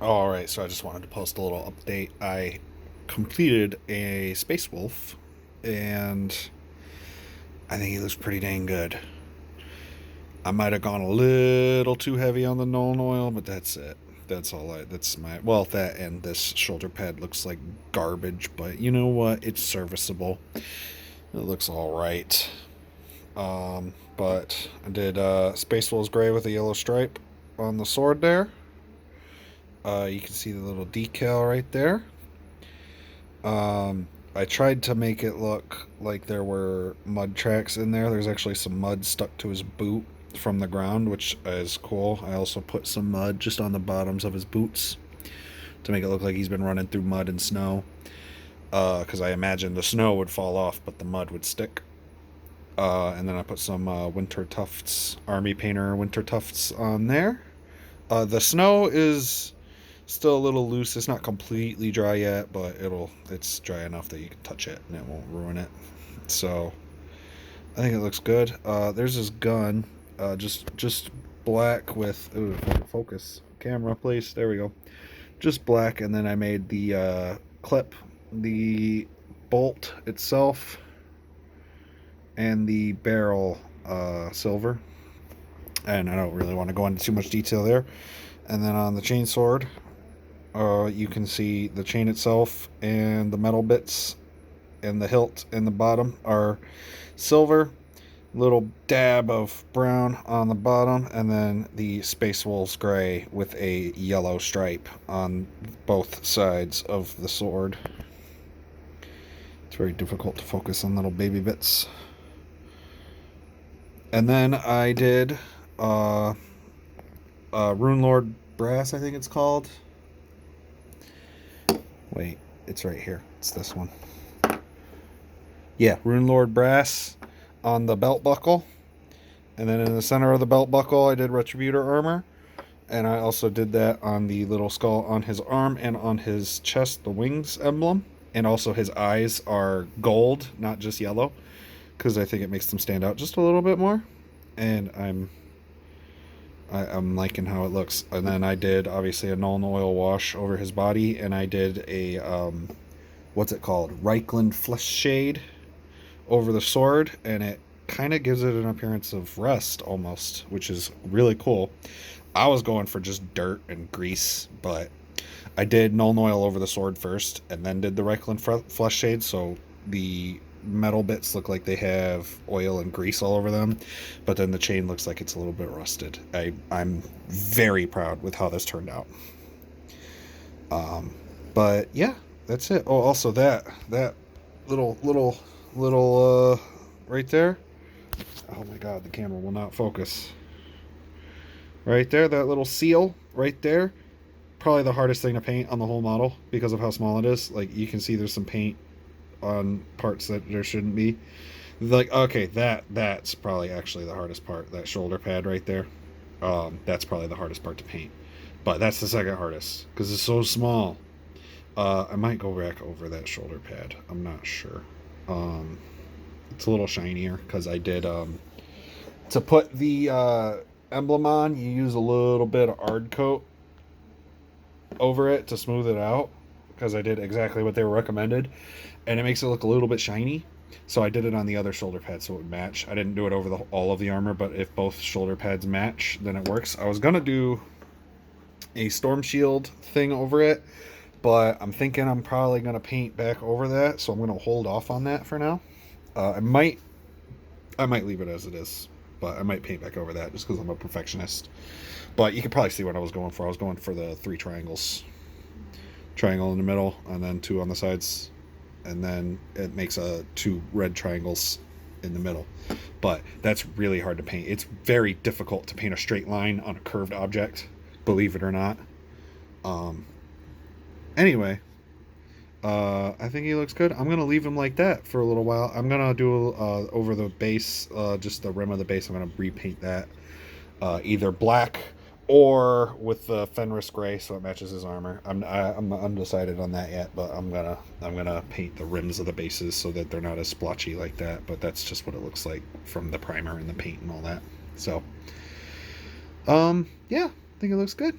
All right, so I just wanted to post a little update. I completed a Space Wolf, and I think he looks pretty dang good. I might have gone a little too heavy on the Nuln Oil, but that's it. That's all I. That's my. Well, that and this shoulder pad looks like garbage, but you know what? It's serviceable. It looks all right. But I did Space Wolf's gray with a yellow stripe on the sword there. You can see the little decal right there. I tried to make it look like there were mud tracks in there. There's actually some mud stuck to his boot from the ground, which is cool. I also put some mud just on the bottoms of his boots to make it look like he's been running through mud and snow. Because I imagine the snow would fall off, but the mud would stick. And then I put some Winter Tufts, Army Painter Winter Tufts on there. The snow is still a little loose. It's not completely dry yet, but it's dry enough that you can touch it and it won't ruin it. So I think it looks good. There's this gun, just black with focus camera, please. There we go. Just black, and then I made the clip, the bolt itself, and the barrel silver. And I don't really want to go into too much detail there. And then on the chainsword, you can see the chain itself and the metal bits and the hilt and the bottom are silver, little dab of brown on the bottom, and then the Space Wolves gray with a yellow stripe on both sides of the sword. It's very difficult to focus on little baby bits. And then I did Rune Lord Brass, I think it's called. Wait, it's right here. It's this one. Yeah, Rune Lord Brass on the belt buckle. And then in the center of the belt buckle, I did Retributor armor. And I also did that on the little skull on his arm and on his chest, the wings emblem. And also his eyes are gold, not just yellow, because I think it makes them stand out just a little bit more. And I'm liking how it looks. And then I did obviously a Nuln Oil wash over his body, and I did a what's it called, Reikland Flesh Shade over the sword, and it kind of gives it an appearance of rust almost, which is really cool. I was going for just dirt and grease, but I did Nuln Oil over the sword first, and then did the Reikland Flesh Shade, so the metal bits look like they have oil and grease all over them, but then the chain looks like it's a little bit rusted. I'm very proud with how this turned out. But yeah, that's it. Oh, also that little right there. Oh my god, the camera will not focus. Right there, that little seal right there. Probably the hardest thing to paint on the whole model because of how small it is. Like, you can see there's some paint on parts that there shouldn't be. Like, okay, that's probably actually the hardest part. That shoulder pad right there. That's probably the hardest part to paint. But that's the second hardest because it's so small. I might go back over that shoulder pad. I'm not sure. It's a little shinier because I did to put the emblem on. You use a little bit of Ard coat over it to smooth it out because I did exactly what they were recommended, and it makes it look a little bit shiny. So I did it on the other shoulder pad so it would match. I didn't do it over all of the armor, but if both shoulder pads match, then it works. I was gonna do a storm shield thing over it, but I'm thinking I'm probably gonna paint back over that, so I'm gonna hold off on that for now. I might leave it as it is, but I might paint back over that just because I'm a perfectionist. But you can probably see what I was going for. I was going for the 3 triangles. Triangle in the middle, and then 2 on the sides, and then it makes 2 red triangles in the middle. But that's really hard to paint. It's very difficult to paint a straight line on a curved object, believe it or not. Anyway, I think he looks good. I'm gonna leave him like that for a little while. I'm gonna do over the base, just the rim of the base. I'm gonna repaint that either black or with the Fenris gray so it matches his armor. I'm undecided on that yet, but I'm gonna paint the rims of the bases so that they're not as splotchy like that. But that's just what it looks like from the primer and the paint and all that. So, yeah, I think it looks good.